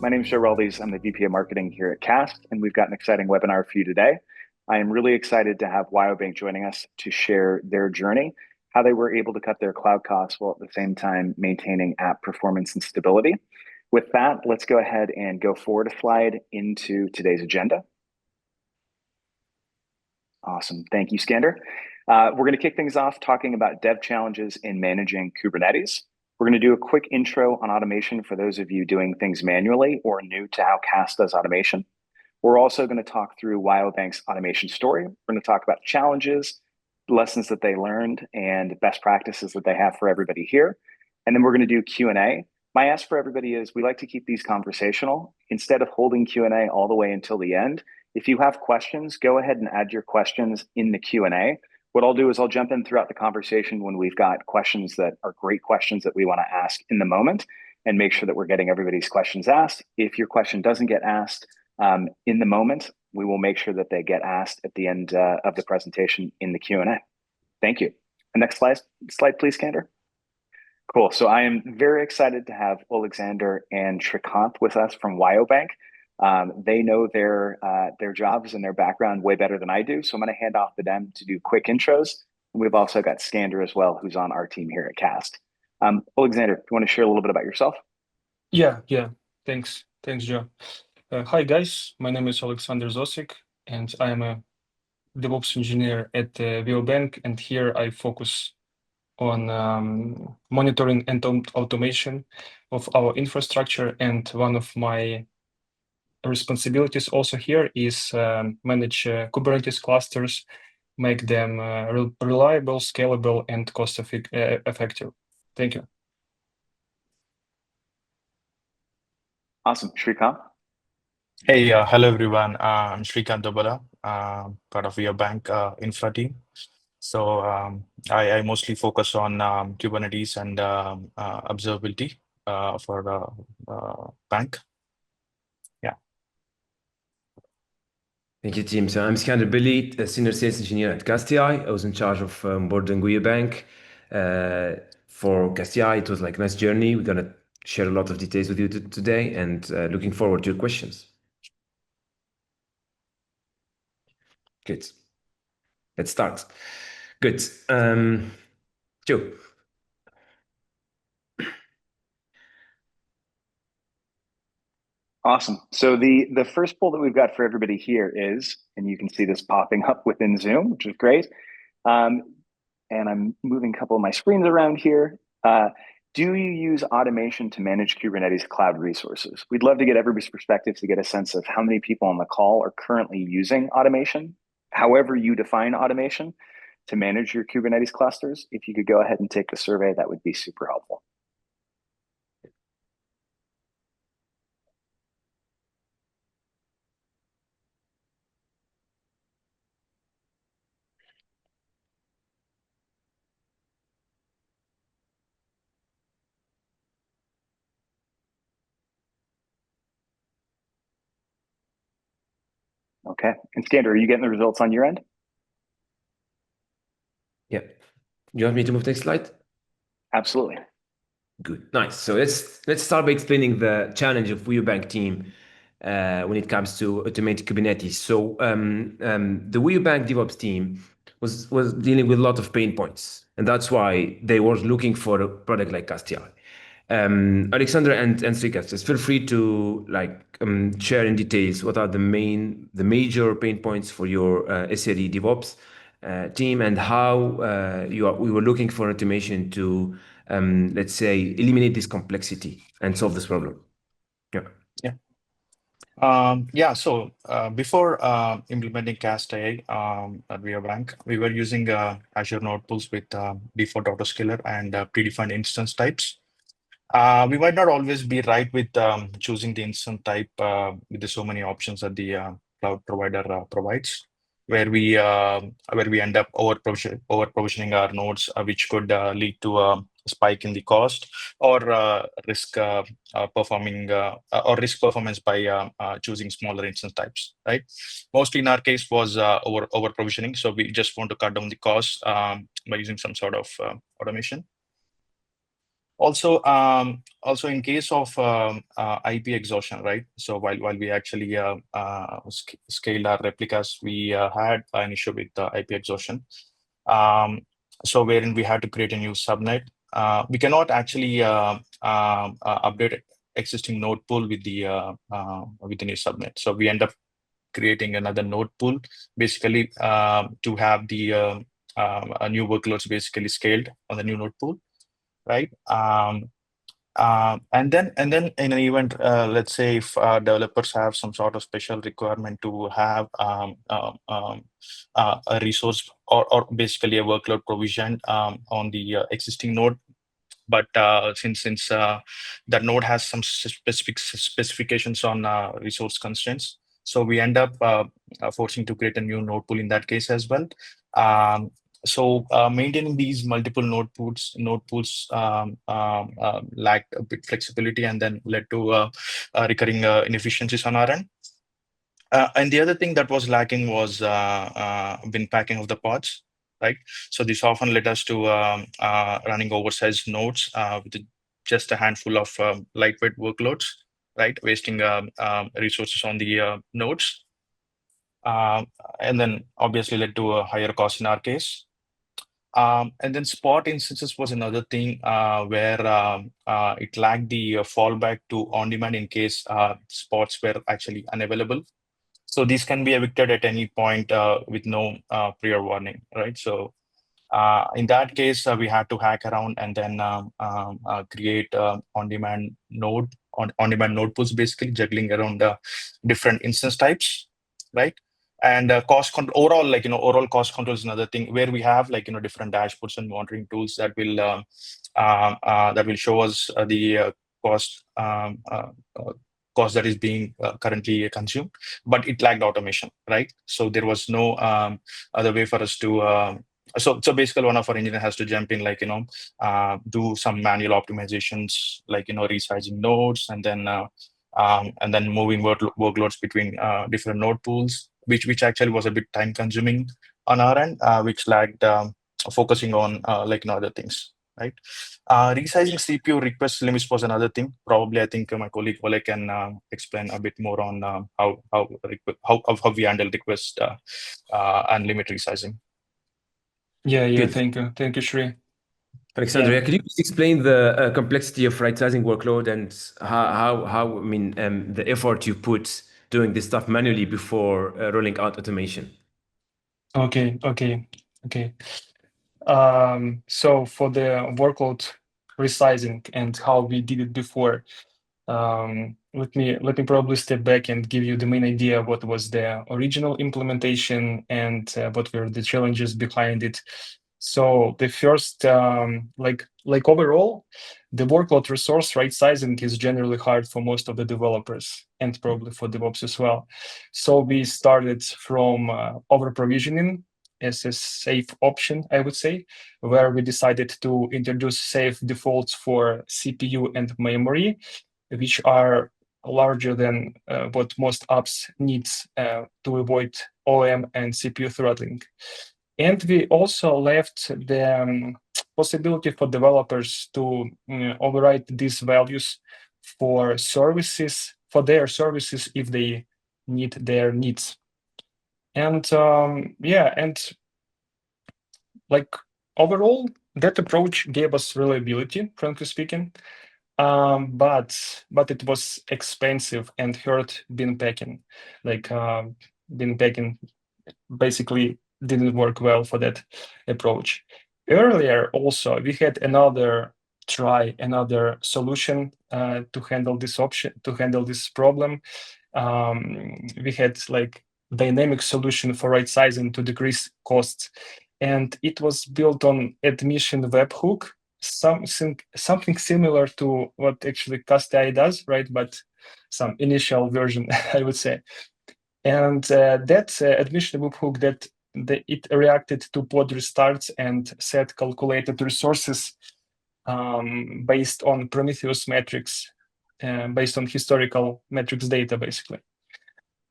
My name is Joe Reldes. I'm the VP of Marketing here at Cast, and we've got an exciting webinar for you today. I am really excited to have Wio Bank joining us to share their journey, how they were able to cut their cloud costs while at the same time maintaining app performance and stability. With that, let's go ahead and go forward a slide into today's agenda. Awesome. Thank you, Skander. We're going to kick things off talking about dev challenges in managing Kubernetes. We're going to do a quick intro on automation for those of you doing things manually or new to how Cast does automation. We're also going to talk through Wio Bank's automation story. We're going to talk about challenges, lessons that they learned, and best practices that they have for everybody here. And then we're going to do Q&A. My ask for everybody is we like to keep these conversational. Instead of holding Q&A all the way until the end, if you have questions, go ahead and add your questions in the Q&A. What I'll do is I'll jump in throughout the conversation when we've got questions that are great questions that we want to ask in the moment and make sure that we're getting everybody's questions asked. If your question doesn't get asked in the moment, we will make sure that they get asked at the end of the presentation in the Q&A. Thank you. And next slide, please, Skander. Cool. So I am very excited to have Alexander and Shrikant with us from Wio Bank. They know their jobs and their background way better than I do. So I'm going to hand off to them to do quick intros. And we've also got Skander as well, who's on our team here at Cast. Alexander, do you want to share a little bit about yourself? Yeah. Thanks, Joe. Hi, guys. My name is Alexander Zosik, and I am a DevOps engineer at Wio Bank. And here I focus on monitoring and automation of our infrastructure. And one of my responsibilities also here is manage Kubernetes clusters, make them reliable, scalable, and cost effective. Thank you. Awesome. Shrikant? Hey, hello everyone. I'm Shrikant Dobala, part of Wio Bank infra team. So I mostly focus on Kubernetes and observability for the bank. Yeah. Thank you, team. So I'm Skander Billy, a senior sales engineer at CastAI. I was in charge of onboarding Wio Bank. For CastAI, it was like a nice journey. We're going to share a lot of details with you today and looking forward to your questions. Good. Let's start. Good. Joe. Awesome. So the first poll that we've got for everybody here is, and you can see this popping up within Zoom, which is great. And I'm moving a couple of my screens around here. Do you use automation to manage Kubernetes cloud resources? We'd love to get everybody's perspective to get a sense of how many people on the call are currently using automation, however you define automation, to manage your Kubernetes clusters. If you could go ahead and take the survey, that would be super helpful. Okay. And Skander, are you getting the results on your end? Yeah. You want me to move to the next slide? Absolutely. Good. Nice. So let's start by explaining the challenge of Wio Bank team when it comes to automate Kubernetes. So the Wio Bank DevOps team was dealing with a lot of pain points, and that's why they were looking for a product like CastAI. Alexander and Srikas, just feel free to share in details what are the major pain points for your SRE DevOps team and how we were looking for automation to let's say eliminate this complexity and solve this problem. So before implementing CastAI at Wio Bank, we were using Azure Notebooks with default autoscaler and predefined instance types. We might not always be right with choosing the instance type with the so many options that the cloud provider provides, where we end up over provisioning our nodes, which could lead to a spike in the cost or risk performance by choosing smaller instance types. Right. Mostly in our case was over provisioning, so we just want to cut down the cost by using some sort of automation. Also, in case of IP exhaustion, right? So while we actually scaled our replicas, we had an issue with IP exhaustion. So wherein we had to create a new subnet. We cannot actually update existing node pool with the new subnet. So we end up creating another node pool, basically to have the new workloads basically scaled on the new node pool, right? And then in an event, let's say if developers have some sort of special requirement to have a resource or basically a workload provision on the existing node, but since that node has some specific specifications on resource constraints, so we end up forcing to create a new node pool in that case as well. So maintaining these multiple node pools lacked a bit flexibility and then led to recurring inefficiencies on our end. And the other thing that was lacking was bin packing of the pods, right? So this often led us to running oversized nodes with just a handful of lightweight workloads, right? Wasting resources on the nodes. And then obviously led to a higher cost in our case. And then Spot instances was another thing where it lacked the fallback to on-demand in case spots were actually unavailable. So these can be evicted at any point with no prior warning, right? So in that case, we had to hack around and then create on-demand node pools, basically juggling around different instance types, right? And cost control overall, overall cost control is another thing where we have different dashboards and monitoring tools that will show us the cost cost that is being currently consumed, but it lacked automation, right? So there was no other way for us to so basically one of our engineers has to jump in, do some manual optimizations, resizing nodes and then moving workloads between different node pools, which actually was a bit time consuming on our end, which lagged focusing on other things, right? Resizing CPU request limits was another thing. Probably, I think my colleague Ole can explain a bit more on how we handle request and limit resizing. Yeah, Good. thank you, Shri. Alexander, Yeah. could you please explain the complexity of right-sizing workload and how I mean, the effort you put doing this stuff manually before rolling out automation? Okay. So for the workload resizing and how we did it before, let me probably step back and give you the main idea of what was the original implementation and what were the challenges behind it. So the first, like overall, the workload resource right sizing is generally hard for most of the developers and probably for DevOps as well. So we started from over provisioning as a safe option, I would say, where we decided to introduce safe defaults for CPU and memory, which are larger than what most apps needs to avoid OM and CPU throttling. And we also left the possibility for developers to override these values for services, for their services if they need their needs. And overall, that approach gave us reliability, frankly speaking. But it was expensive and hurt bin packing. Bin packing basically didn't work well for that approach. Earlier, also, we had another solution to handle this problem. We had dynamic solution for right sizing to decrease costs, and it was built on admission webhook, something similar to what actually CastAI does, right? But some initial version, I would say. And that admission webhook that it reacted to pod restarts and set calculated resources based on Prometheus metrics, based on historical metrics data, basically.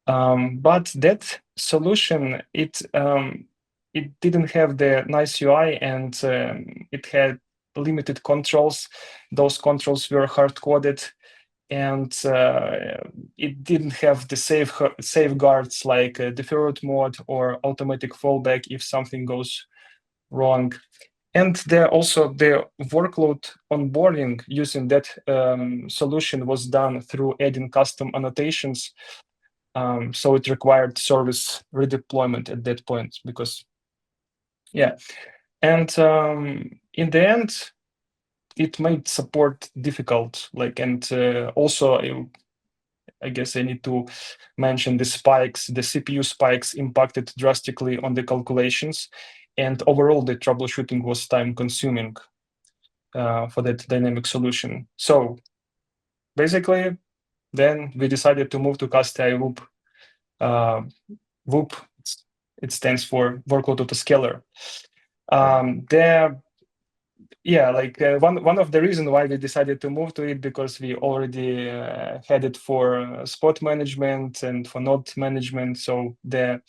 But that solution, it didn't have the nice UI, and it had limited controls. Those controls were hard-coded, and it didn't have the safeguards like deferred mode or automatic fallback if something goes wrong. And there also the workload onboarding using that solution was done through adding custom annotations. So it required service redeployment at that point because, yeah. And in the end, it made support difficult. And also, I guess I need to mention the spikes. The CPU spikes impacted drastically on the calculations, and overall the troubleshooting was time-consuming for that dynamic solution. So basically, then we decided to move to CastAI WOOP. WOOP, it stands for workload autoscaler. One of the reasons why we decided to move to it because we already had it for spot management and for node management. So the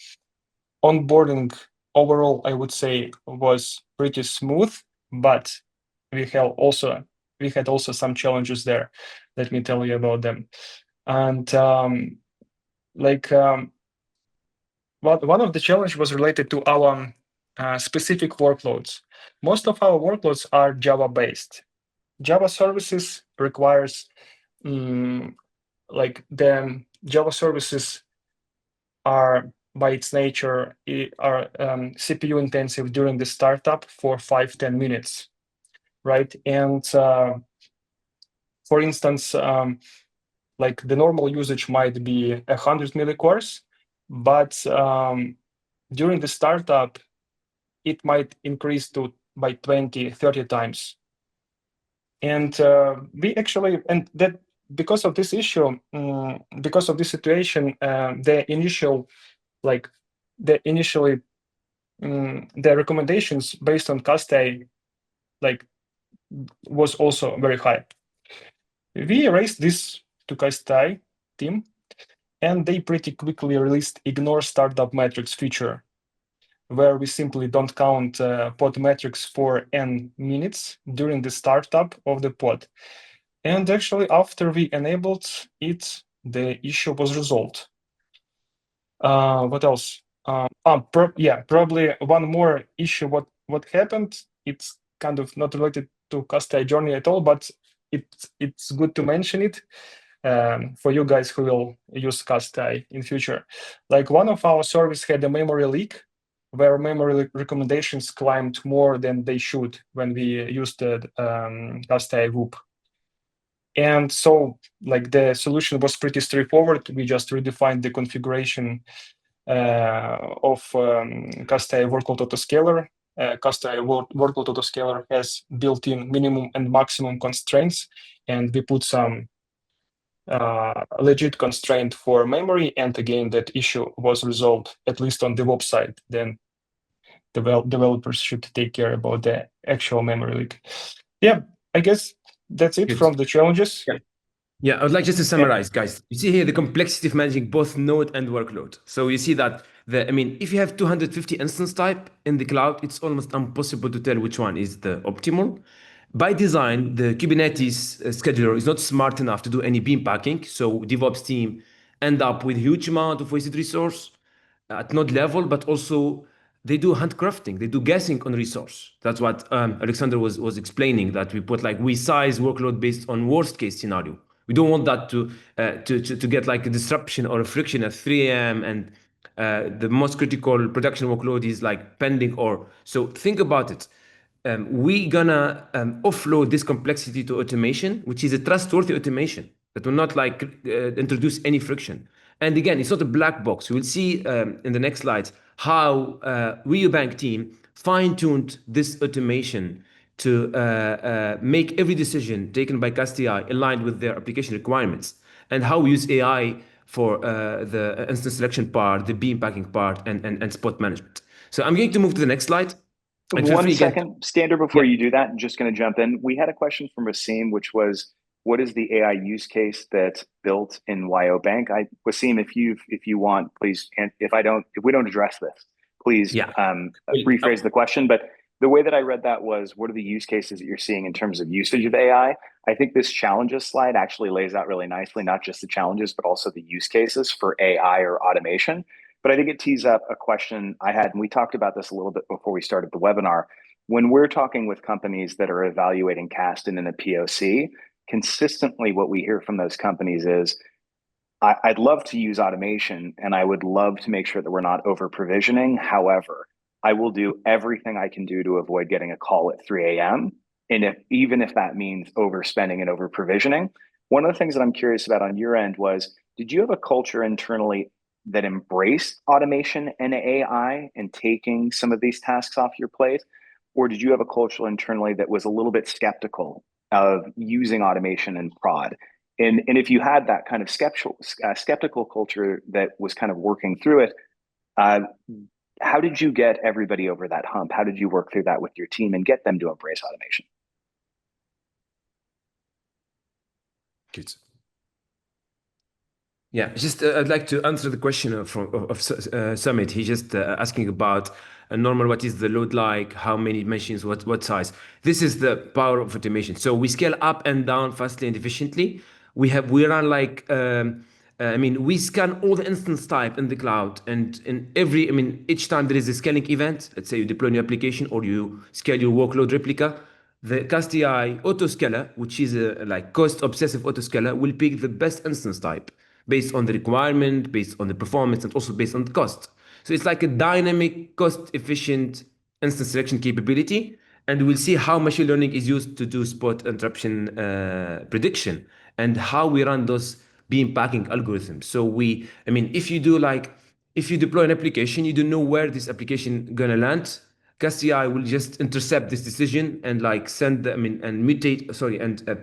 onboarding overall, I would say, was pretty smooth, but we had also some challenges there. Let me tell you about them. And one of the challenges was related to our specific workloads. Most of our workloads are Java-based. Java services requires the Java services are by its nature are CPU intensive during the startup for 5-10 minutes, right? And for instance, like the normal usage might be 100 millicores, but during the startup, it might increase by 20-30 times. And we actually, and that because of this issue, because of this situation, the recommendations based on CastAI was also very high. We raised this to CastAI team, and they pretty quickly released ignore startup metrics feature, where we simply don't count pod metrics for n minutes during the startup of the pod. And actually, after we enabled it, the issue was resolved. What else? Probably one more issue. What happened? It's kind of not related to CastAI journey at all, but it's good to mention it for you guys who will use CastAI in future. Like one of our service had a memory leak, where memory recommendations climbed more than they should when we used the CastAI WOOP. And so the solution was pretty straightforward. We just redefined the configuration of CastAI workload autoscaler. CastAI workload autoscaler has built-in minimum and maximum constraints, and we put some legit constraint for memory. And again, that issue was resolved, at least on the website. Then developers should take care about the actual memory leak. Yeah, I guess that's it from the challenges. Yeah, I would like just to summarize, guys. You see here the complexity of managing both node and workload. So you see that if you have 250 instance type in the cloud, it's almost impossible to tell which one is the optimal. By design, the Kubernetes scheduler is not smart enough to do any beam packing. So DevOps team end up with huge amount of wasted resource at node level, but also they do handcrafting, they do guessing on resource. That's what Alexander was explaining, that we put we size workload based on worst case scenario. We don't want that to get a disruption or a friction at 3 a.m. and the most critical production workload is pending so think about it. We gonna offload this complexity to automation, which is a trustworthy automation that will not introduce any friction. And again, it's not a black box. We'll see in the next slides how Wio Bank team fine-tuned this automation to make every decision taken by CastAI aligned with their application requirements, and how we use AI for the instance selection part, the beam packing part, and spot management. So I'm going to move to the next slide. One second, Skander, before you do that, I'm just going to jump in. We had a question from Wasim, which was, what is the AI use case that's built in Wio Bank? Wasim, if you want, please, and if we don't address this, please rephrase the question. But the way that I read that was, what are the use cases that you're seeing in terms of usage of AI? I think this challenges slide actually lays out really nicely, not just the challenges, but also the use cases for AI or automation. But I think it tees up a question I had, and we talked about this a little bit before we started the webinar. When we're talking with companies that are evaluating Kasten in a POC, consistently what we hear from those companies is, I'd love to use automation and I would love to make sure that we're not over provisioning. However, I will do everything I can do to avoid getting a call at 3 a.m. And even if that means overspending and over provisioning. One of the things that I'm curious about on your end was, did you have a culture internally that embraced automation and AI and taking some of these tasks off your plate? Or did you have a culture internally that was a little bit skeptical of using automation and prod? And if you had that kind of skeptical culture that was kind of working through it, how did you get everybody over that hump? How did you work through that with your team and get them to embrace automation? Good. Yeah, just I'd like to answer the question of Summit. He's just asking about normal, what is the load like, how many machines, what size. This is the power of automation. So we scale up and down fastly and efficiently. We run like, we scan all the instance type in the cloud, and each time there is a scaling event, let's say you deploy a new application or you scale your workload replica, the CastAI autoscaler, which is a like cost obsessive autoscaler, will pick the best instance type based on the requirement, based on the performance, and also based on the cost. So it's like a dynamic, cost-efficient instance selection capability. And we'll see how machine learning is used to do spot interruption prediction and how we run those beam packing algorithms. So if you deploy an application, you don't know where this application gonna land. CastAI will just intercept this decision and like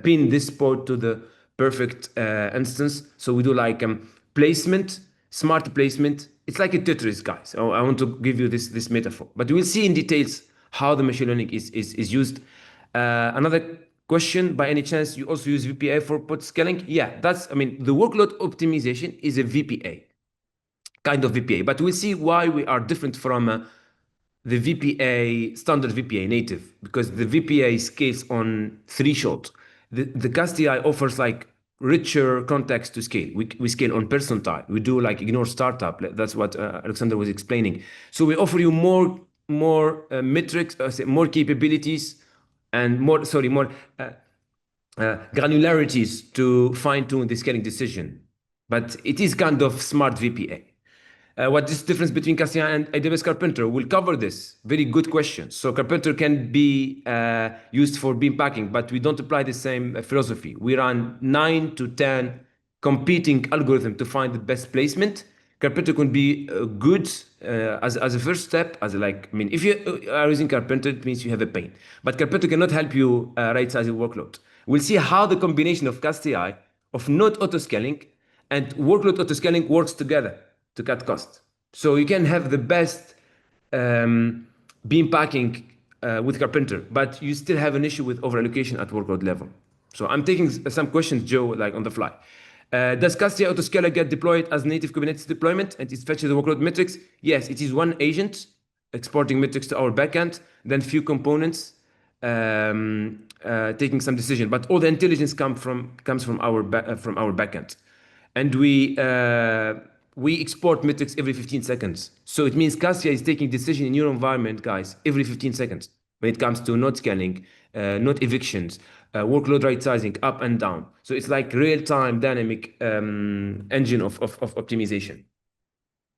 pin this port to the perfect instance. So we do like placement, smart placement. It's like a Tetris, guys. I want to give you this metaphor, but we'll see in details how the machine learning is used. Another question, by any chance, you also use VPA for pod scaling? Yeah, the workload optimization is a VPA, kind of VPA, but we'll see why we are different from the VPA, standard VPA native, because the VPA scales on threshold. The CastAI offers like richer context to scale. We scale on person type. We do like ignore startup. That's what Alexander was explaining. So we offer you more metrics, more capabilities, and more granularities to fine tune the scaling decision. But it is kind of smart VPA. What is the difference between CastAI and AWS Carpenter? We'll cover this. Very good question. So Carpenter can be used for beam packing, but we don't apply the same philosophy. We run 9 to 10 competing algorithms to find the best placement. Carpenter can be good as a first step. If you are using Carpenter, it means you have a pain. But Carpenter cannot help you right-size your workload. We'll see how the combination of CastAI, of node autoscaling, and workload autoscaling works together to cut costs. So you can have the best beam packing with Carpenter, but you still have an issue with overallocation at workload level. So I'm taking some questions, Joe, like on the fly. Does CastAI autoscaler get deployed as native Kubernetes deployment and it fetches the workload metrics? Yes, it is one agent exporting metrics to our backend, then few components taking some decision, but all the intelligence comes from our backend, and we export metrics every 15 seconds. So it means CastAI is taking decision in your environment, guys, every 15 seconds when it comes to node scaling, node evictions, workload right sizing up and down. So it's like real-time dynamic engine of optimization.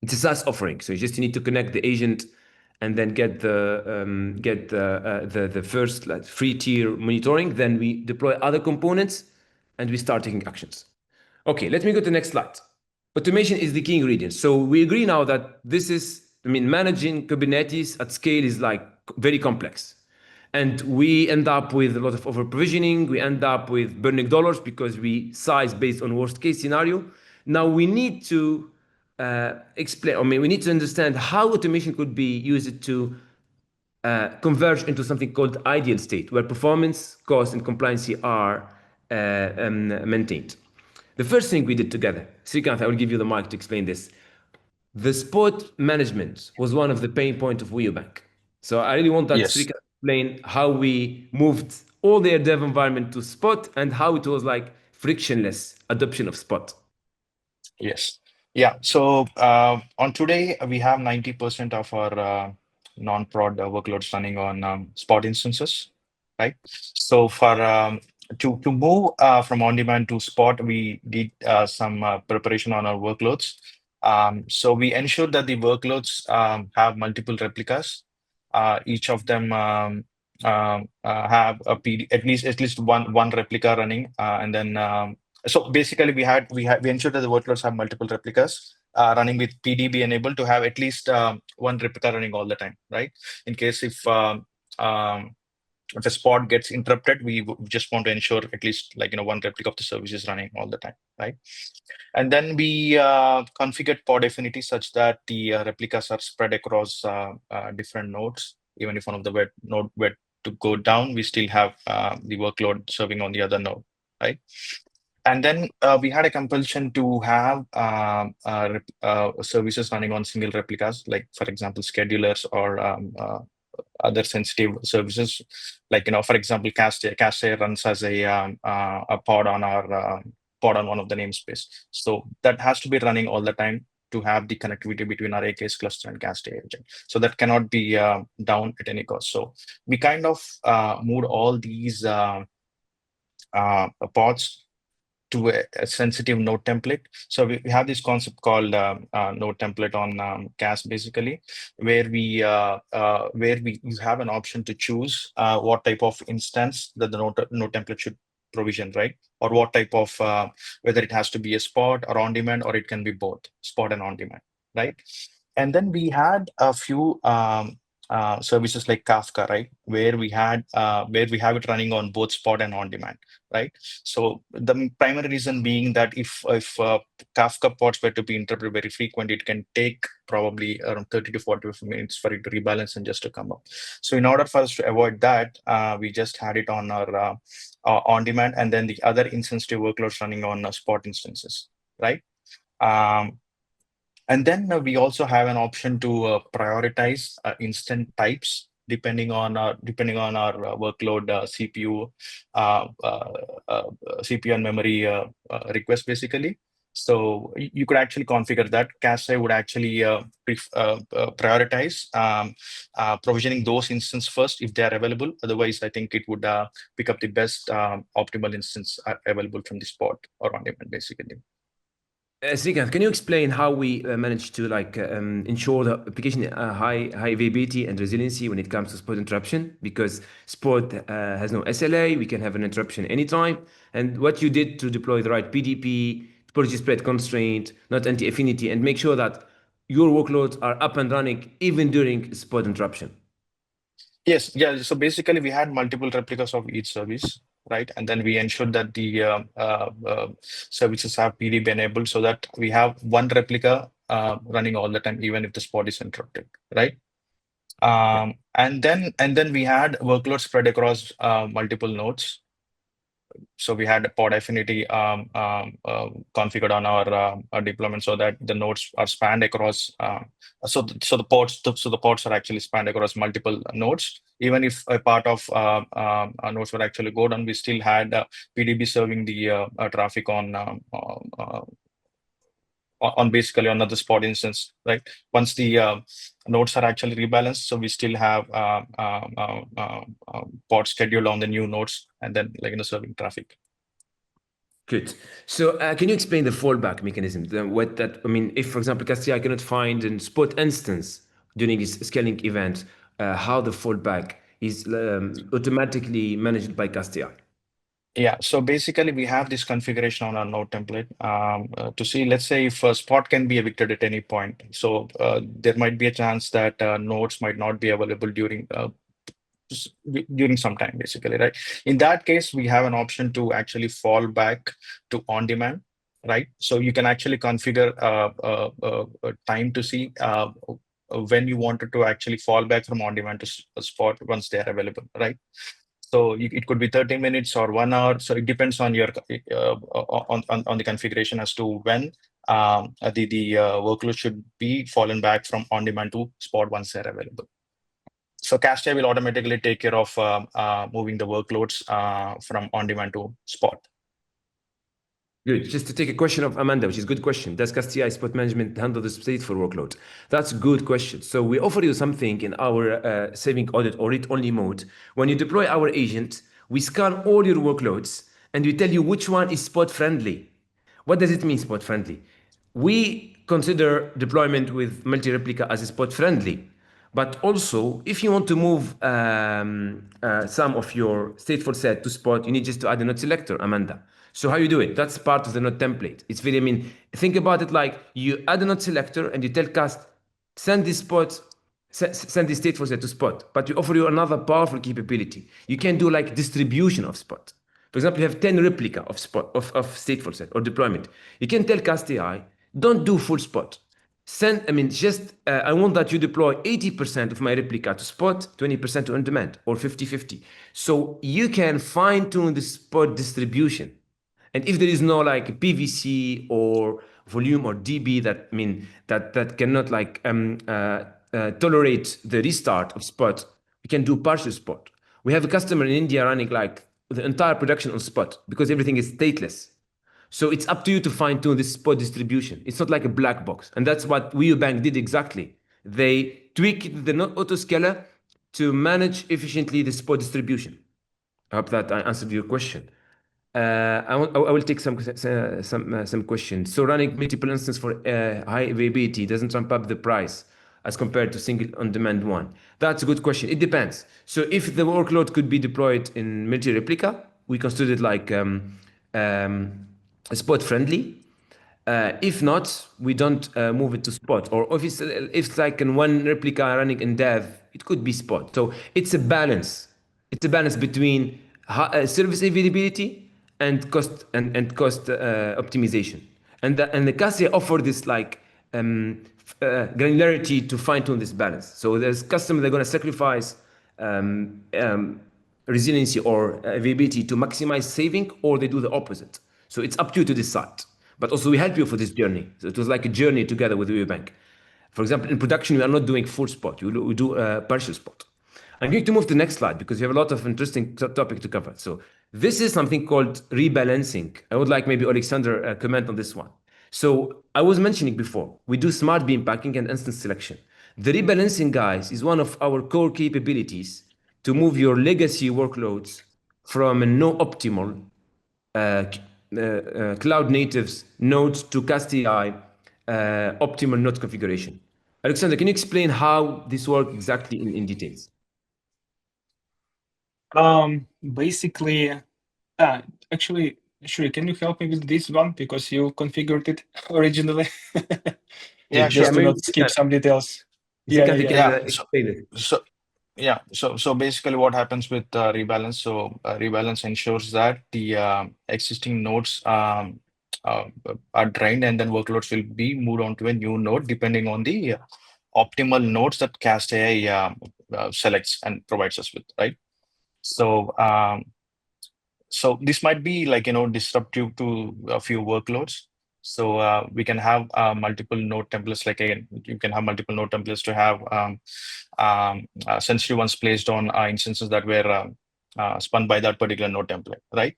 It's a SaaS offering. So you just need to connect the agent and then get the first free tier monitoring. Then we deploy other components and we start taking actions. Okay, let me go to the next slide. Automation is the key ingredient. So we agree now that managing Kubernetes at scale is like very complex. And we end up with a lot of over provisioning. We end up with burning dollars because we size based on worst case scenario. Now we need to we need to understand how automation could be used to converge into something called ideal state, where performance, cost, and compliance are maintained. The first thing we did together, Srikanth, I will give you the mic to explain this. The spot management was one of the pain points of Wio Bank. So I really want that, Yes. Srikanth, explain how we moved all their dev environment to Spot and how it was like frictionless adoption of Spot. Yes. Yeah. So on today, we have 90% of our non-prod workloads running on Spot instances, right? So for to move from on-demand to Spot, we did some preparation on our workloads. So we ensured that the workloads have multiple replicas. Each of them have a PD, at least one replica running, and then so basically we ensured that the workloads have multiple replicas running with PDB enabled to have at least one replica running all the time, right? In case if a spot gets interrupted, we just want to ensure at least one replica of the service is running all the time, right? And then we configured pod affinity such that the replicas are spread across different nodes. Even if one of the node were to go down, we still have the workload serving on the other node, right? And then we had a compulsion to have services running on single replicas, like for example, schedulers or other sensitive services. Like for example, Cache runs as a pod on our pod on one of the namespace. So that has to be running all the time to have the connectivity between our AKS cluster and Cache agent. So that cannot be down at any cost. So we kind of moved all these pods to a sensitive node template. So we have this concept called node template on CAS basically, where you have an option to choose what type of instance that the node template should provision, right? Or what type of whether it has to be a spot or on demand, or it can be both spot and on demand, right? And then we had a few services like Kafka, right, where we have it running on both spot and on demand, right? So the primary reason being that if Kafka pods were to be interrupted very frequently, it can take probably around 30 to 40 minutes for it to rebalance and just to come up. So in order for us to avoid that, we just had it on our on demand, and then the other insensitive workloads running on spot instances, right? And then we also have an option to prioritize instant types depending on our workload, CPU and memory request basically. So you could actually configure that. Cache would actually prioritize provisioning those instances first if they are available. Otherwise, I think it would pick up the best optimal instance available from the spot or on demand basically. Srikanth, can you explain how we managed to ensure the application high availability and resiliency when it comes to Spot interruption? Because Spot has no SLA, we can have an interruption anytime. And what you did to deploy the right PDP, topology spread constraint, not anti-affinity, and make sure that your workloads are up and running even during Spot interruption. Yes, yeah. So basically, we had multiple replicas of each service, right? And then we ensured that the services have PDB enabled so that we have one replica running all the time, even if the spot is interrupted, right? And then we had workloads spread across multiple nodes. So we had pod affinity configured on our deployment so that the nodes are spanned across. So the pods are actually spanned across multiple nodes. Even if a part of nodes would actually go down, we still had PDB serving the traffic on basically another spot instance, right? Once the nodes are actually rebalanced, so we still have pod scheduled on the new nodes and then serving traffic. Good. So can you explain the fallback mechanism? If, for example, Castilla cannot find a spot instance during this scaling event, how the fallback is automatically managed by Castilla? Yeah, so basically we have this configuration on our node template to see, let's say if a spot can be evicted at any point. So there might be a chance that nodes might not be available during some time, basically, right? In that case, we have an option to actually fall back to on demand, right? So you can actually configure time to see when you wanted to actually fall back from on demand to a spot once they are available, right? So it could be 30 minutes or 1 hour. So it depends on your on the configuration as to when the workload should be fallen back from on demand to spot once they're available. So cast AI will automatically take care of moving the workloads from on-demand to Spot. Good. Just to take a question of Amanda, which is a good question. Does Cast AI Spot Management handle the stateful workload? That's a good question. So we offer you something in our saving audit or read-only mode. When you deploy our agent, we scan all your workloads and we tell you which one is Spot friendly. What does it mean, Spot friendly? We consider deployment with multi-replica as Spot friendly. But also, if you want to move some of your stateful set to Spot, you need just to add a node selector, Amanda. So how you do it? That's part of the node template. It's very, think about it like you add a node selector and you tell Cast, send this Spot, send this stateful set to Spot. But we offer you another powerful capability. You can do like distribution of Spot. For example, you have 10 replica of Spot of stateful set or deployment. You can tell Cast AI, don't do full Spot. I want that you deploy 80% of my replica to Spot, 20% to on-demand, or 50-50. So you can fine-tune the Spot distribution. And if there is no like PVC or volume or DB that cannot tolerate the restart of Spot, we can do partial Spot. We have a customer in India running like the entire production on Spot because everything is stateless. So it's up to you to fine-tune this Spot distribution. It's not like a black box. And that's what Wio Bank did exactly. They tweaked the autoscaler to manage efficiently the Spot distribution. I hope that I answered your question. I will take some questions. So running multiple instances for high availability doesn't ramp up the price as compared to single on-demand one. That's a good question. It depends. So if the workload could be deployed in multi-replica, we consider it like Spot friendly. If not, we don't move it to Spot. Or if it's like in one replica running in dev, it could be Spot. So it's a balance. It's a balance between service availability and cost optimization. And the Cassia offer this like granularity to fine-tune this balance. So there's customers that are going to sacrifice resiliency or availability to maximize saving, or they do the opposite. So it's up to you to decide. But also we help you for this journey. So it was like a journey together with Wio Bank. For example, in production, we are not doing full Spot. We do partial Spot. I'm going to move to the next slide because we have a lot of interesting topic to cover. So this is something called rebalancing. I would like maybe Alexander comment on this one. So I was mentioning before, we do smart beam packing and instance selection. The rebalancing, guys, is one of our core capabilities to move your legacy workloads from a no optimal cloud natives nodes to Cast AI optimal node configuration. Alexander, can you explain how this works exactly in details? Basically, actually, Shuri, can you help me with this one because you configured it originally? Yeah, Just sure. to not skip some details. So basically what happens with rebalance, so rebalance ensures that the existing nodes are drained and then workloads will be moved on to a new node depending on the optimal nodes that Cast AI selects and provides us with, right? So so this might be like, disruptive to a few workloads. So we can have multiple node templates. Like again, you can have multiple node templates to have sensitive ones placed on instances that were spun by that particular node template, right?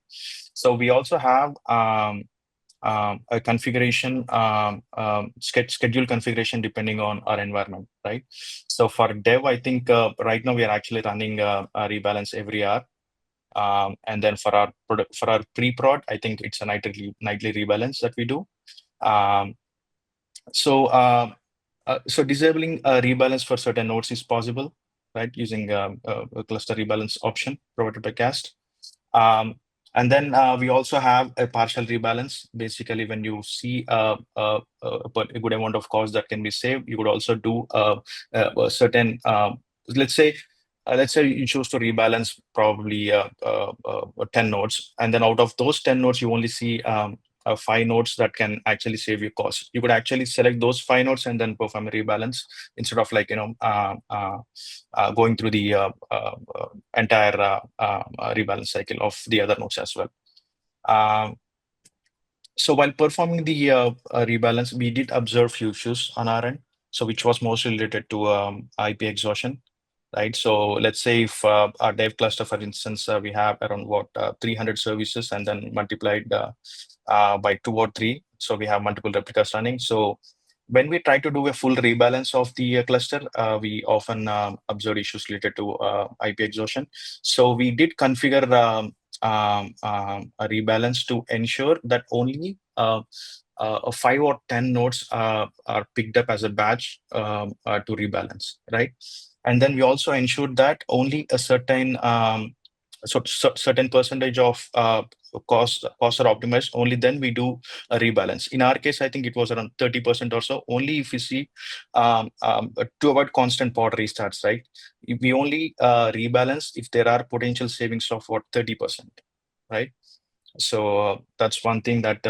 So we also have a configuration, schedule configuration depending on our environment, right? So for dev, I think right now we are actually running a rebalance every hour. And then for our pre-prod, I think it's a nightly rebalance that we do. So disabling a rebalance for certain nodes is possible, right? Using a cluster rebalance option provided by Cast. And then we also have a partial rebalance. Basically, when you see a good amount of cost that can be saved, you could also do a certain, let's say you choose to rebalance probably 10 nodes, and then out of those 10 nodes, you only see 5 nodes that can actually save you cost. You could actually select those 5 nodes and then perform a rebalance instead of like going through the entire rebalance cycle of the other nodes as well. So while performing the rebalance, we did observe few issues on our end, so which was mostly related to IP exhaustion. right? So let's say if our dev cluster, for instance, we have around 300 services and then multiplied by 2 or 3. So we have multiple replicas running. So when we try to do a full rebalance of the cluster, we often observe issues related to IP exhaustion. So we did configure a rebalance to ensure that only 5 or 10 nodes are picked up as a batch to rebalance, right? And then we also ensured that only a certain certain percentage of costs are optimized. Only then we do a rebalance. In our case, I think it was around 30% or so. Only if you see to avoid constant pod restarts, right? We only rebalance if there are potential savings of 30%, right? So that's one thing that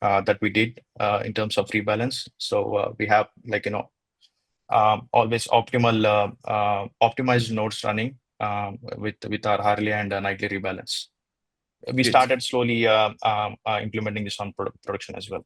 that we did in terms of rebalance. So we have always optimized nodes running with our hourly and nightly rebalance. We started slowly implementing this on production as well.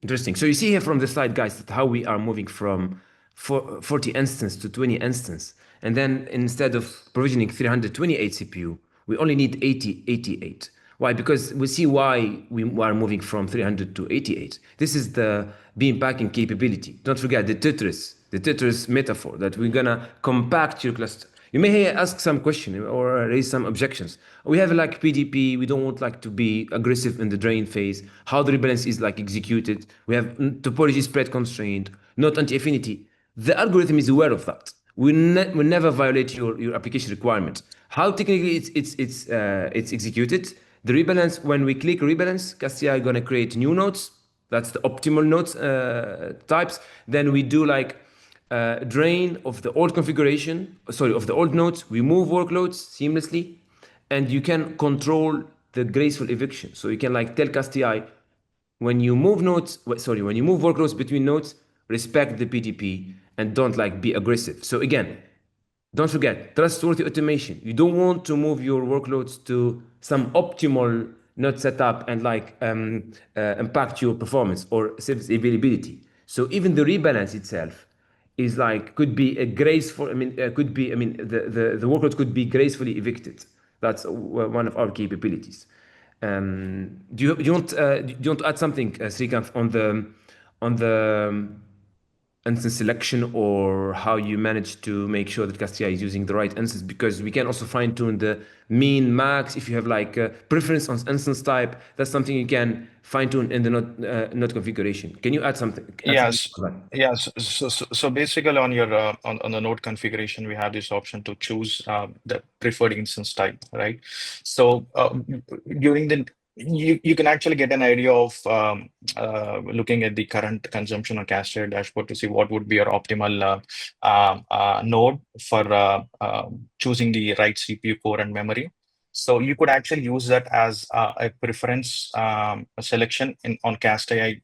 Interesting. So you see here from the slide, guys, that how we are moving from 40 instance to 20 instance. And then instead of provisioning 328 CPU, we only need 88. Why? Because we see why we are moving from 300 to 88. This is the beam packing capability. Don't forget the Tetris metaphor, that we're gonna compact your cluster. You may ask some question or raise some objections. We have like PDP, we don't want like to be aggressive in the drain phase, how the rebalance is like executed. We have topology spread constraint, not anti-affinity. The algorithm is aware of that. We never violate your application requirements. How technically it's executed. The rebalance, when we click rebalance, Castia is gonna create new nodes. That's the optimal nodes types. Then we do like drain of the old configuration, of the old nodes. We move workloads seamlessly, and you can control the graceful eviction. So you can like tell Castia, when you move nodes, when you move workloads between nodes, respect the PDP and don't like be aggressive. So again, don't forget, trustworthy automation. You don't want to move your workloads to some optimal node setup and like impact your performance or service availability. So even the rebalance itself is like could be a graceful. The workload could be gracefully evicted. That's one of our capabilities. Do you want to add something, Srikanth, on the instance selection, or how you manage to make sure that Castia is using the right instance? Because we can also fine tune the min max. If you have like a preference on instance type, that's something you can fine tune in the node configuration. Can you add something? Yes. So basically on your on the node configuration, we have this option to choose the preferred instance type, right? So during the you can actually get an idea of looking at the current consumption on Castia dashboard to see what would be your optimal node for choosing the right CPU core and memory. So you could actually use that as a preference selection on Castia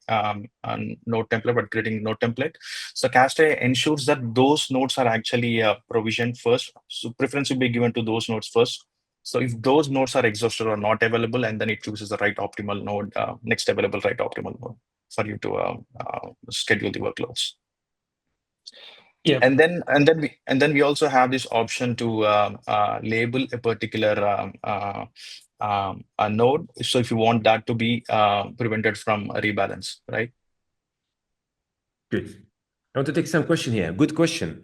node template, but creating node template. So Castia ensures that those nodes are actually provisioned first. So preference will be given to those nodes first. So if those nodes are exhausted or not available, and then it chooses the right optimal node, next available right optimal node for you to schedule the workloads. Yeah. And then we also have this option to label a particular a node. So if you want that to be prevented from a rebalance, right? Good. I want to take some question here. Good question.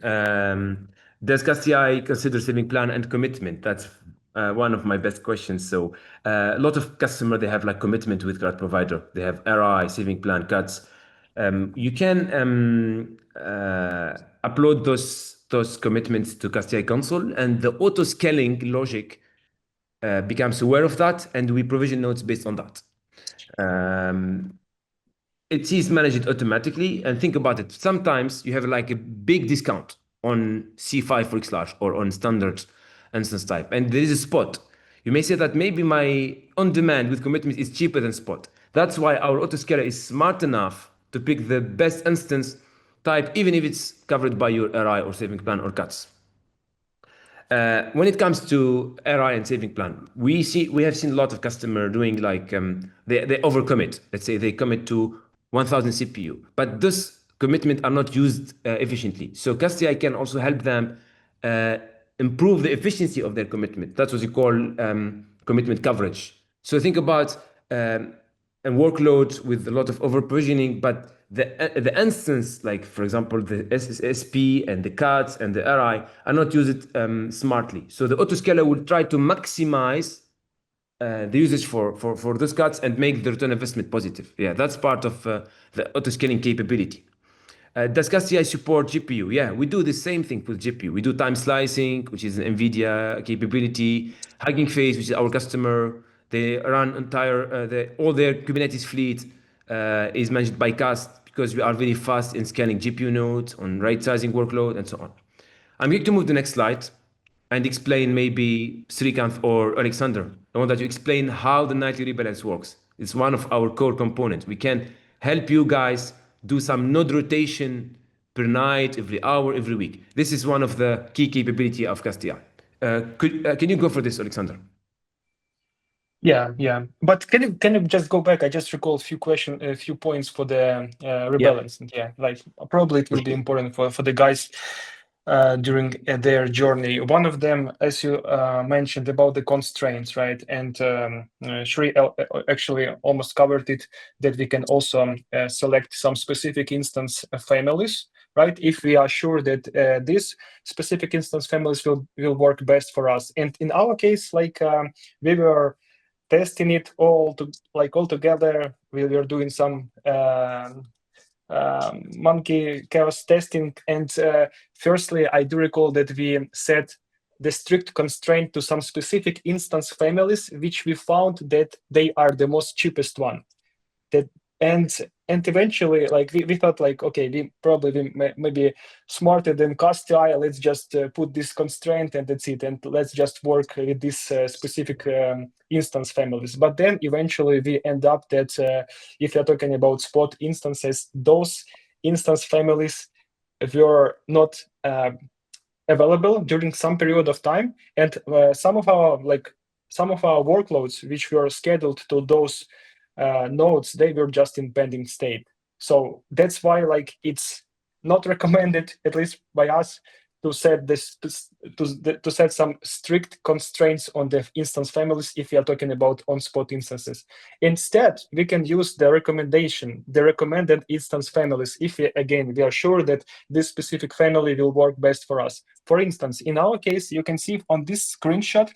Does Castia consider saving plan and commitment? That's one of my best questions. So a lot of customers, they have like commitment with cloud provider. They have RI, saving plan, cuts. You can upload those commitments to Castia console, and the auto scaling logic becomes aware of that, and we provision nodes based on that. It is managed automatically. And think about it. Sometimes you have like a big discount on C5 for X large or on standard instance type, and there is a spot. You may say that maybe my on demand with commitment is cheaper than spot. That's why our autoscaler is smart enough to pick the best instance type, even if it's covered by your RI or saving plan or cuts. When it comes to RI and saving plan, we have seen a lot of customer doing like they overcommit. Let's say they commit to 1000 CPU, but this commitment are not used efficiently. So Casti can also help them improve the efficiency of their commitment. That's what you call commitment coverage. So think about a workload with a lot of over provisioning, but the instance, like for example, the SSSP and the CATs and the RI are not used smartly. So the autoscaler will try to maximize the usage for those cuts and make the return investment positive. Yeah, that's part of the auto-scaling capability. Does CastCI support GPU? Yeah, we do the same thing with GPU. We do time slicing, which is an NVIDIA capability. Hugging Face, which is our customer. They run all their Kubernetes fleet is managed by Cast because we are very fast in scaling GPU nodes on right-sizing workload and so on. I'm going to move to the next slide and explain maybe Srikanth or Alexander. I want that you explain how the nightly rebalance works. It's one of our core components. We can help you guys do some node rotation per night, every hour, every week. This is one of the key capability of Castia. Can you go for this, Alexander? Yeah. But can you just go back? I just recall a few points for the rebalancing. Yeah, like probably it will be important for the guys during their journey. One of them, as you mentioned, about the constraints, right? And Shri actually almost covered it, that we can also select some specific instance families, right? If we are sure that these specific instance families will work best for us. And in our case, like we were testing it all together. We were doing some monkey chaos testing, and firstly I do recall that we set the strict constraint to some specific instance families, which we found that they are the most cheapest one. And eventually, like we thought, like, okay, we probably maybe smarter than CastAI. Let's just put this constraint and that's it, and let's just work with this specific instance families. But then eventually we end up that if you're talking about Spot instances, those instance families were not available during some period of time, and some of our workloads which were scheduled to those nodes, they were just in pending state. So that's why, like, it's not recommended, at least by us, to set to set some strict constraints on the instance families if we are talking about on-spot instances. Instead, we can use the recommended instance families if we are sure that this specific family will work best for us. For instance, in our case, you can see on this screenshot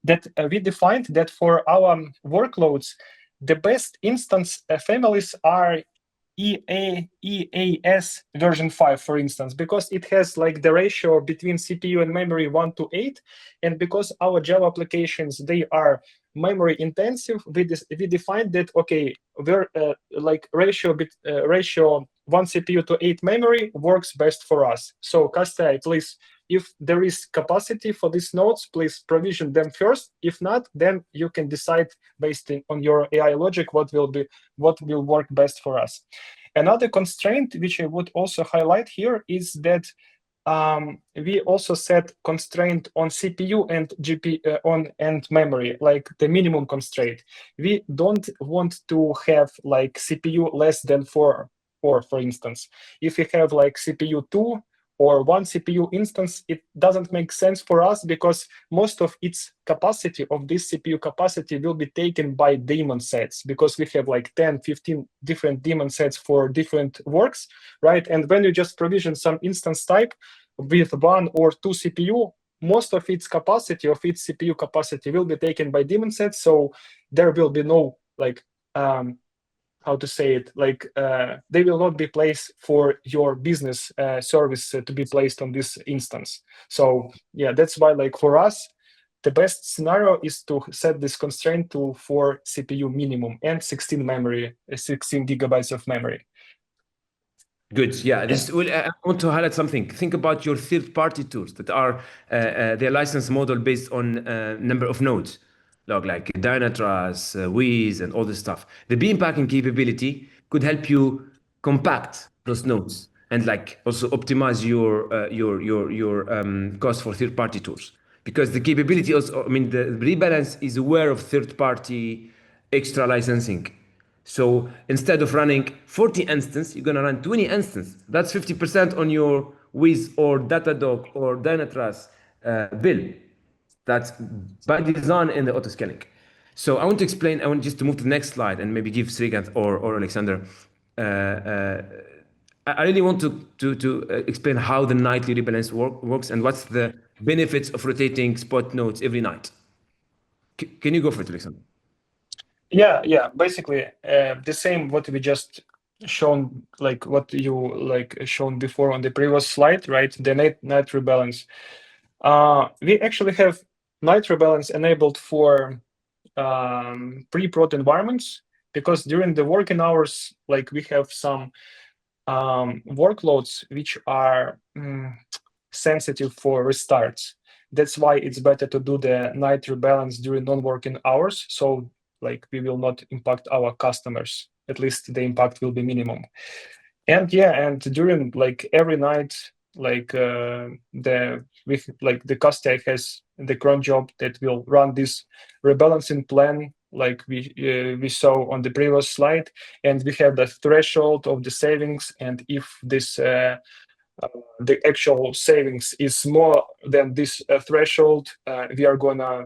that we defined that for our workloads, the best instance families are EAS version 5, for instance, because it has like the ratio between CPU and memory 1:8, and because our Java applications, they are memory intensive, we defined that, okay, we're like ratio 1 CPU to 8 memory works best for us. So CastAI, please, if there is capacity for these nodes, please provision them first. If not, then you can decide based on your AI logic what will work best for us. Another constraint which I would also highlight here is that we also set constraint on CPU and GPU and memory, like the minimum constraint. We don't want to have like CPU less than 4, for instance. If we have like CPU 2 or 1 CPU instance, it doesn't make sense for us because most of its capacity of this CPU capacity will be taken by daemon sets, because we have like 10, 15 different daemon sets for different works, right? And when you just provision some instance type with 1 or 2 CPU, most of its capacity, of its CPU capacity, will be taken by daemon sets. So there will be no like how to say it, like they will not be placed for your business service to be placed on this instance. So yeah, that's why, like, for us, the best scenario is to set this constraint to 4 CPU minimum and 16 gigabytes of memory. Good. Yeah. I want to highlight something. Think about your third-party tools that are their license model based on number of nodes, like Dynatrace, Wiz, and all this stuff. The beam packing capability could help you compact those nodes and like also optimize your cost for third-party tools, because the capability also, I mean, the rebalance is aware of third-party extra licensing. So instead of running 40 instances, you're gonna run 20 instances. That's 50% on your Wiz or Datadog or Dynatrace bill. That's by design in the auto-scaling. So I want to explain, I want just to move to the next slide and maybe give Srikanth or Alexander. I really want to explain how the nightly rebalance works and what's the benefits of rotating spot nodes every night. Can you go for it, Alexander? Yeah. Basically, the same what we just shown, like what you shown before on the previous slide, right? The night rebalance. We actually have night rebalance enabled for pre-prod environments, because during the working hours, like we have some workloads which are sensitive for restarts. That's why it's better to do the night rebalance during non-working hours. So like we will not impact our customers. At least the impact will be minimum. And during like every night, like the Castia has the cron job that will run this rebalancing plan, like we saw on the previous slide, and we have the threshold of the savings, and if this the actual savings is more than this threshold, we are gonna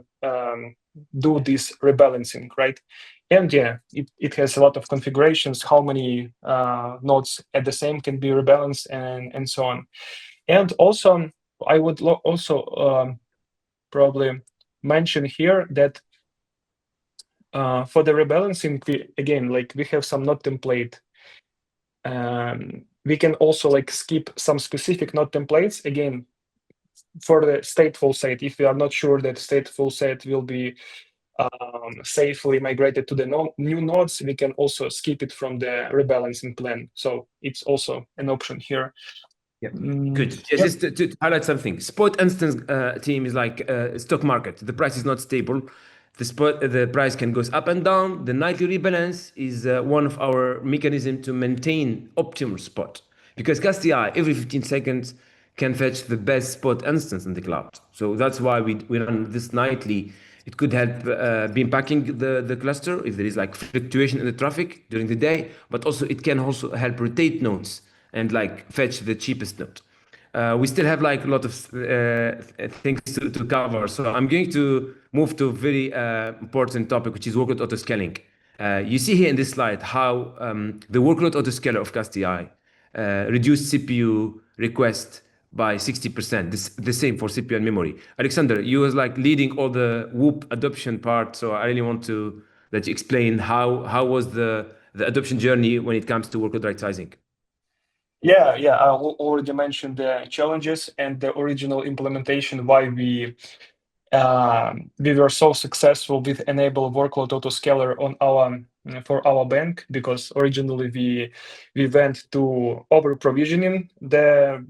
do this rebalancing, right? And it has a lot of configurations, how many nodes at the same can be rebalanced, and so on. And also, I would also probably mention here that for the rebalancing, we have some node template. We can also like skip some specific node templates, again, for the stateful set. If we are not sure that stateful set will be safely migrated to the new nodes, we can also skip it from the rebalancing plan. So it's also an option here. Yeah, good. Just to highlight something, spot instance team is like stock market. The price is not stable. The price can go up and down. The nightly rebalance is one of our mechanism to maintain optimal spot, because Castia every 15 seconds can fetch the best spot instance in the cloud. So that's why we run this nightly. It could help be impacting the cluster if there is like fluctuation in the traffic during the day, but also it can also help rotate nodes and like fetch the cheapest node. We still have like a lot of things to cover. So I'm going to move to a very important topic, which is workload auto-scaling. You see here in this slide how the workload autoscaler of Castia reduced CPU request by 60%. The same for CPU and memory. Alexander, you was like leading all the Whoop adoption part. So I really want to that you explain how was the adoption journey when it comes to workload right sizing. Yeah, I already mentioned the challenges and the original implementation, why we were so successful with enable workload autoscaler on for our bank, because originally we went to over provisioning the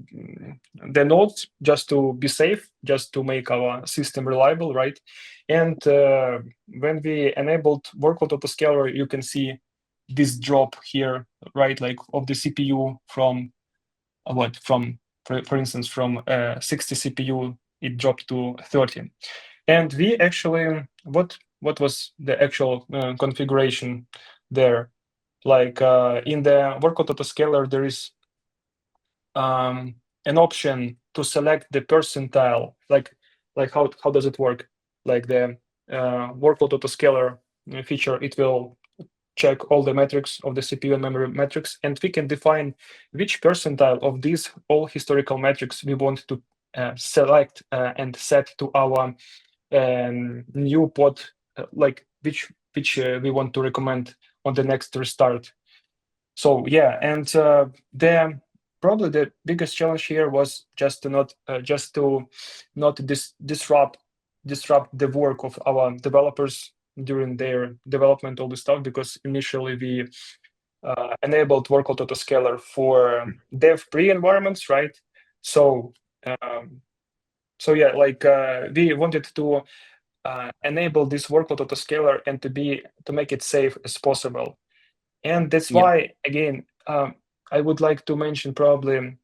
nodes just to be safe, just to make our system reliable, right? And when we enabled workload autoscaler, you can see this drop here, right? Like of the CPU from for instance, from 60 CPU, it dropped to 30. And we actually, what was the actual configuration there? Like in the workload autoscaler, there is an option to select the percentile. Like how does it work? Like the workload autoscaler feature, it will check all the metrics of the CPU and memory metrics, and we can define which percentile of these all historical metrics we want to select and set to our new pod, like which we want to recommend on the next restart. So and probably the biggest challenge here was just to not disrupt the work of our developers during their development, all this stuff, because initially we enabled workload autoscaler for dev pre-environments, right? So we wanted to enable this workload autoscaler and to make it safe as possible. And that's why, again, I would like to mention probably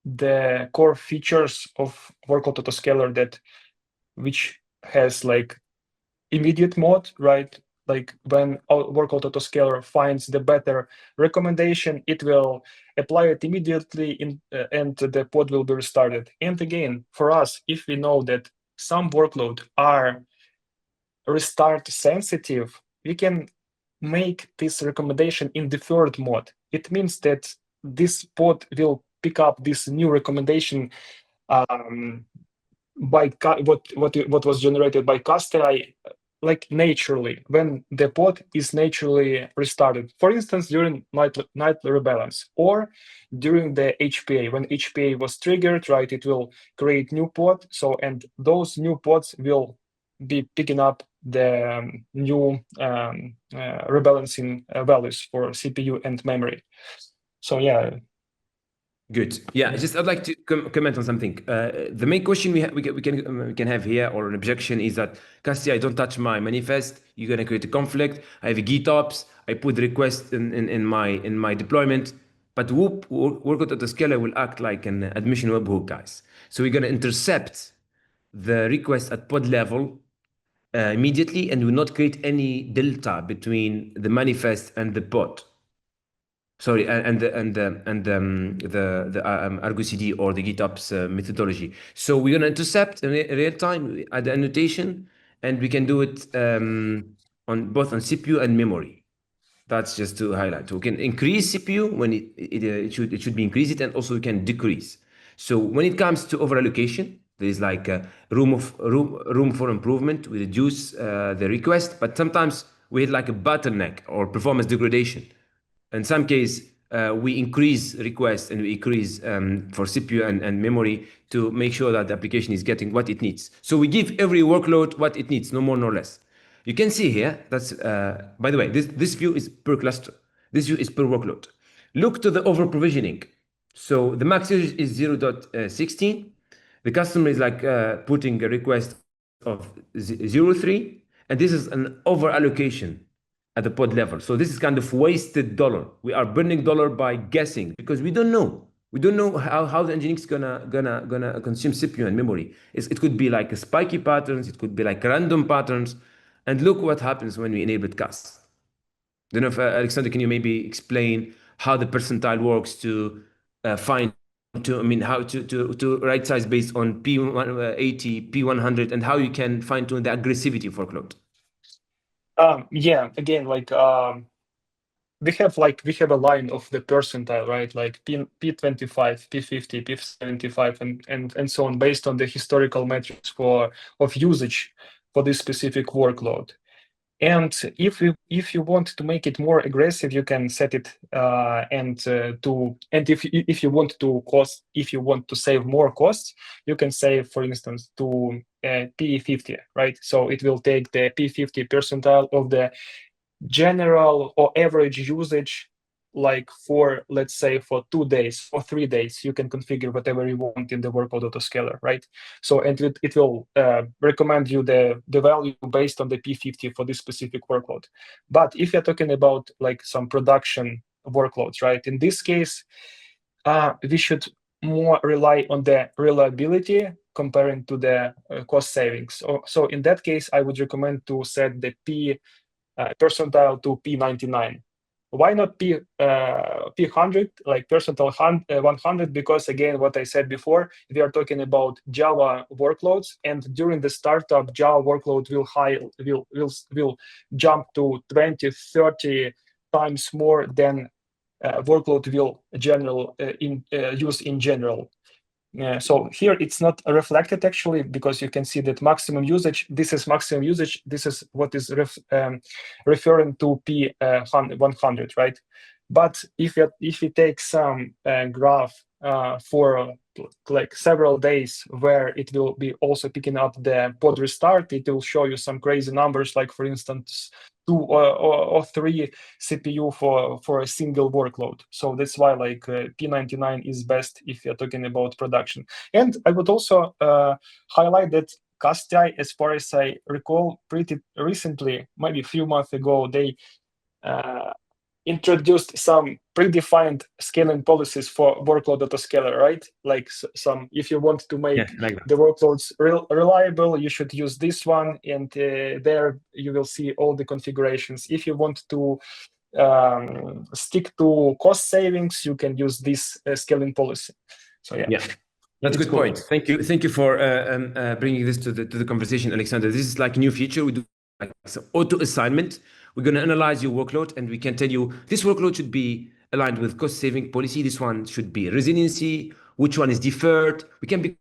the core features of workload autoscaler which has like immediate mode, right? like when workload autoscaler finds the better recommendation, it will apply it immediately and the pod will be restarted. And again, for us, if we know that some workload are restart sensitive, we can make this recommendation in deferred mode. It means that this pod will pick up this new recommendation by what was generated by CastAI, like naturally, when the pod is naturally restarted. For instance, during night rebalance or during the HPA. When HPA was triggered, right, it will create new pod. So, and those new pods will be picking up the new rebalancing values for CPU and memory. So yeah. Good. Yeah, just I'd like to comment on something. The main question we can have here, or an objection, is that CastAI, don't touch my manifest. You're gonna create a conflict. I have a GitOps. I put the request in my deployment, but workload autoscaler will act like an admission webhook, guys. So we're gonna intercept the request at pod level immediately, and will not create any delta between the manifest and the pod. Sorry, and the Argo CD or the GitOps methodology. So we're gonna intercept in real time at the annotation, and we can do it on both on CPU and memory. That's just to highlight. We can increase CPU when it should be increased, and also we can decrease. So when it comes to over allocation, there is like a room for improvement. We reduce the request, but sometimes we hit like a bottleneck or performance degradation. In some case, we increase requests and we increase for CPU and memory to make sure that the application is getting what it needs. So we give every workload what it needs, no more, no less. You can see here, that's, by the way, this view is per cluster. This view is per workload. Look to the over provisioning. So the max usage is 0.16. The customer is like putting a request of 0.3, and this is an over allocation at the pod level. So this is kind of wasted dollar. We are burning dollar by guessing because we don't know. We don't know how the engineering is gonna consume CPU and memory. It could be like spiky patterns. It could be like random patterns. And look what happens when we enable cast. Don't know if Alexander, can you maybe explain how the percentile works to find how to right size based on P80, P100, and how you can fine tune the aggressivity of workload? Yeah, again, like we have a line of the percentile, right? Like P25, P50, P75, and so on, based on the historical metrics of usage for this specific workload. And if you want to make it more aggressive, you can set it if you want to save more costs, you can save, for instance, to P50, right? So it will take the P50 percentile of the general or average usage, like for, let's say, for 2 days or 3 days. You can configure whatever you want in the workload autoscaler, right? So, and it will recommend you the value based on the P50 for this specific workload. But if you're talking about like some production workloads, right, in this case, we should more rely on the reliability comparing to the cost savings. So in that case, I would recommend to set the percentile to P99. Why not P100, like percentile 100? Because again, what I said before, we are talking about Java workloads, and during the startup, Java workload will jump to 20, 30 times more than workload will use in general. So here it's not reflected actually, because you can see that maximum usage, this is maximum usage, this is what is referring to P100, right? But if you take some graph for like several days where it will be also picking up the pod restart, it will show you some crazy numbers, like for instance 2 or 3 CPU for a single workload. So that's why like P99 is best if you're talking about production. And I would also highlight that CastAI, as far as I recall, pretty recently, maybe a few months ago, they introduced some predefined scaling policies for workload autoscaler, right? Like some, if you want to make like that. the workloads reliable, you should use this one, and there you will see all the configurations. If you want to stick to cost savings, you can use this scaling policy. So Yeah, that's a good point. Thank you for bringing this to the conversation, Alexander. This is like a new feature. We do like some auto assignment. We're going to analyze your workload, and we can tell you this workload should be aligned with cost saving policy. This one should be resiliency. Which one is deferred? We can be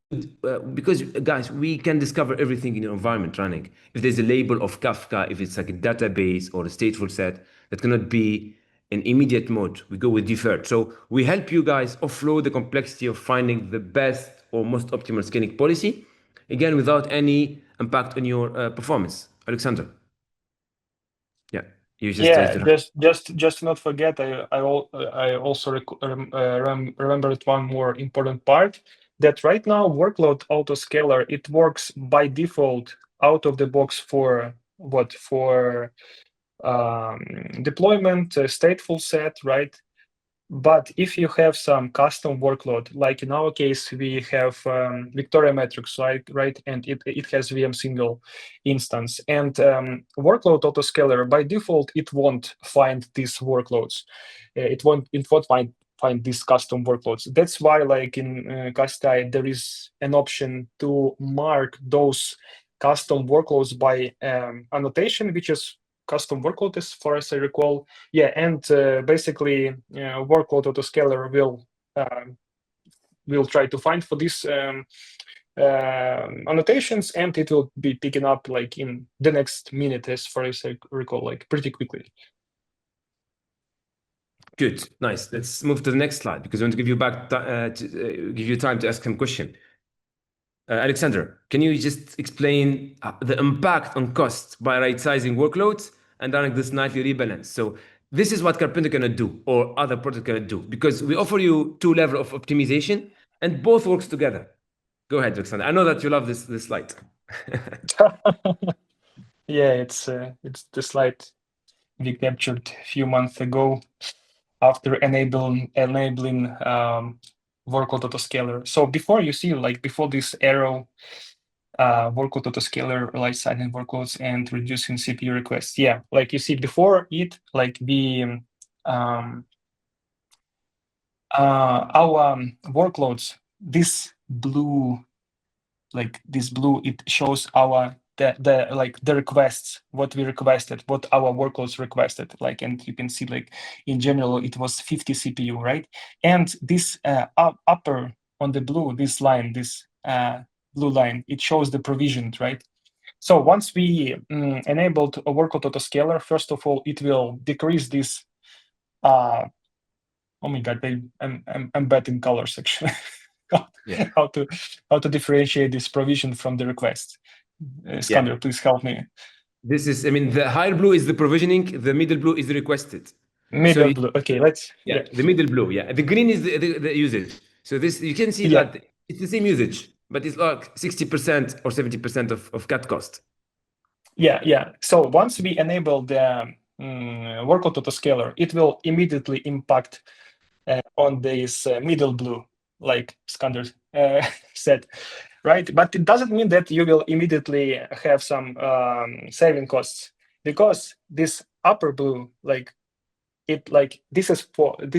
because guys, we can discover everything in your environment running. If there's a label of Kafka, if it's like a database or a stateful set, that cannot be in immediate mode, we go with deferred. So we help you guys offload the complexity of finding the best or most optimal scaling policy, again, without any impact on your performance. Alexander. Yeah, you just not forget. I also remembered one more important part, that right now workload autoscaler, it works by default out of the box for what, for deployment stateful set, right? But if you have some custom workload, like in our case, we have Victoria metrics, right? And it has VM single instance. And workload autoscaler, by default, it won't find these workloads. It won't find these custom workloads. That's why, like in Castai, there is an option to mark those custom workloads by annotation, which is custom workload, as far as I recall. Yeah, and basically workload autoscaler will try to find for these annotations, and it will be picking up like in the next minute, as far as I recall, like pretty quickly. Good, nice. Let's move to the next slide, because I want to give you back give you time to ask some question. Alexander, can you just explain the impact on cost by right-sizing workloads and running this nightly rebalance? So this is what Carpenter cannot do, or other products cannot do, because we offer you two levels of optimization, and both works together. Go ahead, Alexander. I know that you love this slide. Yeah, it's the slide we captured a few months ago after enabling workload autoscaler. So before, you see, like before this arrow, workload autoscaler, right-siding workloads and reducing CPU requests. Yeah, like you see before it, like the our workloads, this blue, it shows our the requests, what we requested, what our workloads requested, like, and you can see, like, in general it was 50 CPU, right? And this upper on the blue, this line, this blue line, it shows the provisioned, right? So once we enabled a workload autoscaler, first of all, it will decrease this oh my god, I'm bad in colors actually. How to differentiate this provision from the request. Skander, please help me. This is, I mean, the higher blue is the provisioning, the middle blue is the requested. Middle blue, okay, let's... Yeah, the middle blue, yeah. The green is the usage. So this, you can see that it's the same usage, but it's like 60% or 70% of cut cost. Yeah. So once we enable the workload autoscaler, it will immediately impact on this middle blue, like Skander said, right? But it doesn't mean that you will immediately have some saving costs, because this upper blue, this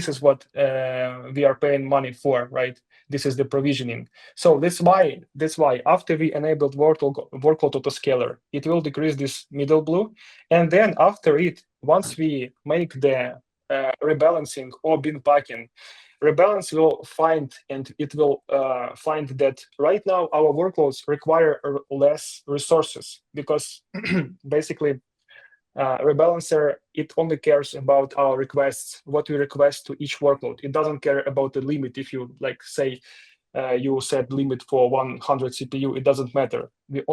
is what we are paying money for, right? This is the provisioning. So that's why after we enabled workload autoscaler, it will decrease this middle blue, and then after it, once we make the rebalancing or bin packing, rebalance will find, and it will find that right now our workloads require less resources, because basically rebalancer, it only cares about our requests, what we request to each workload. It doesn't care about the limit. If you say you set limit for 100 CPU, it doesn't matter. The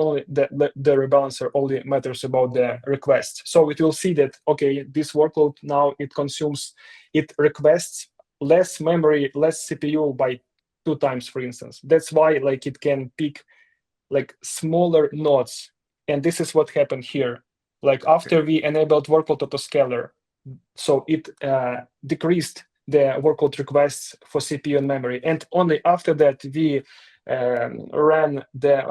rebalancer only matters about the request. So it will see that, okay, this workload now it requests less memory, less CPU by 2 times, for instance. That's why it can pick smaller nodes, and this is what happened here. After we enabled workload autoscaler, so it decreased the workload requests for CPU and memory. And only after that, we ran the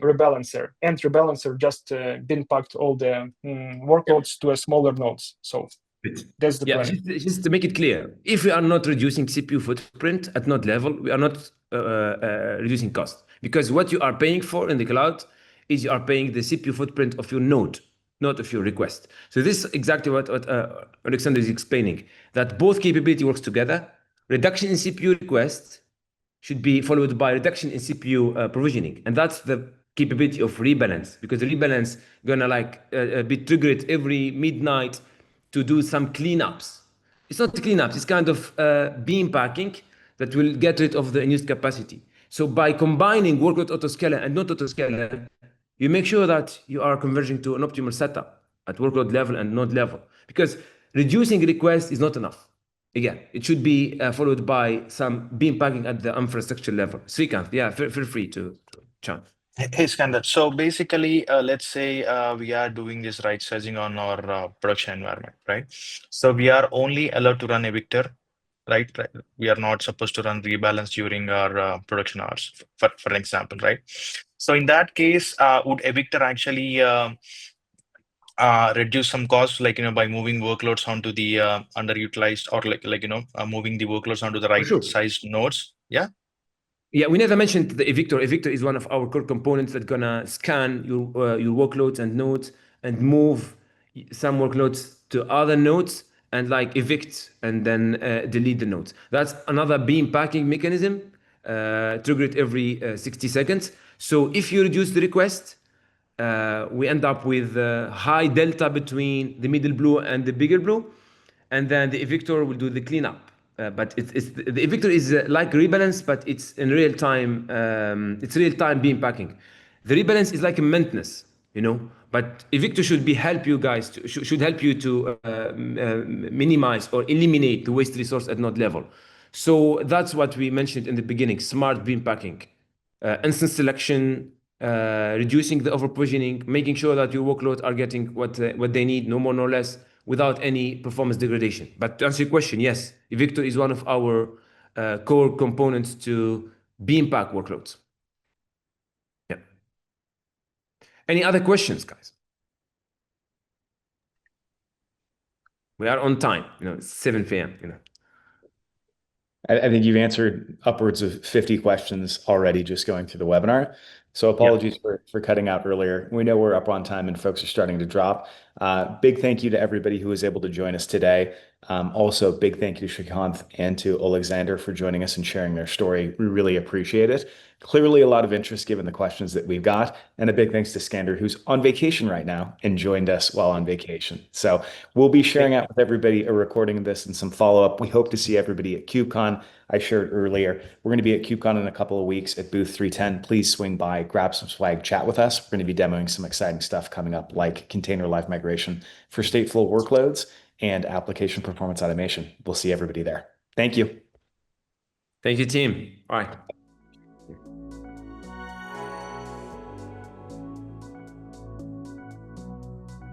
rebalancer, and rebalancer just bin packed all the workloads to a smaller nodes. So that's the plan. Just to make it clear, if we are not reducing CPU footprint at node level, we are not reducing cost, because what you are paying for in the cloud is you are paying the CPU footprint of your node, not of your request. So this is exactly what Alexander is explaining, that both capability works together. Reduction in CPU requests should be followed by reduction in CPU provisioning. And that's the capability of rebalance, because the rebalance gonna be triggered every midnight to do some cleanups. It's not cleanups, it's kind of beam packing that will get rid of the unused capacity. So by combining workload autoscaler and not autoscaler, you make sure that you are converging to an optimal setup at workload level and node level, because reducing requests is not enough. Again, it should be followed by some beam packing at the infrastructure level. Srikanth, yeah, feel free to chime. Hey, Skander. So basically, let's say we are doing this right sizing on our production environment, right? So we are only allowed to run Evictor, right? We are not supposed to run rebalance during our production hours, for an example, right? So in that case, would Evictor actually reduce some costs, like, by moving workloads onto the underutilized, or moving the workloads onto the right sized nodes? Yeah. Yeah, we never mentioned the Evictor. Evictor is one of our core components that's gonna scan your workloads and nodes and move some workloads to other nodes and evict and then delete the nodes. That's another beam packing mechanism, triggered every 60 seconds. So if you reduce the request, we end up with high delta between the middle blue and the bigger blue, and then the evictor will do the cleanup. But the evictor is like rebalance, but it's in real time. It's real time beam packing. The rebalance is like a maintenance, But evictor should help you guys should help you to minimize or eliminate the waste resource at node level. So that's what we mentioned in the beginning: smart beam packing, instance selection, reducing the over provisioning, making sure that your workloads are getting what they need, no more, no less, without any performance degradation. But to answer your question, yes, Evictor is one of our core components to beam pack workloads. Yeah. Any other questions, guys? We are on time. It's 7 p.m. I think you've answered upwards of 50 questions already just going through the webinar. So apologies for cutting out earlier. We know we're up on time and folks are starting to drop. Big thank you to everybody who was able to join us today. Also, big thank you to Srikanth and to Alexander for joining us and sharing their story. We really appreciate it. Clearly a lot of interest given the questions that we've got. And a big thanks to Skander, who's on vacation right now and joined us while on vacation. So we'll be sharing out with everybody a recording of this and some follow-up. We hope to see everybody at KubeCon. I shared earlier, we're going to be at KubeCon in a couple of weeks at booth 310. Please swing by, grab some swag, chat with us. We're going to be demoing some exciting stuff coming up, like container live migration for stateful workloads and application performance automation. We'll see everybody there. Thank you. Thank you, team. All right.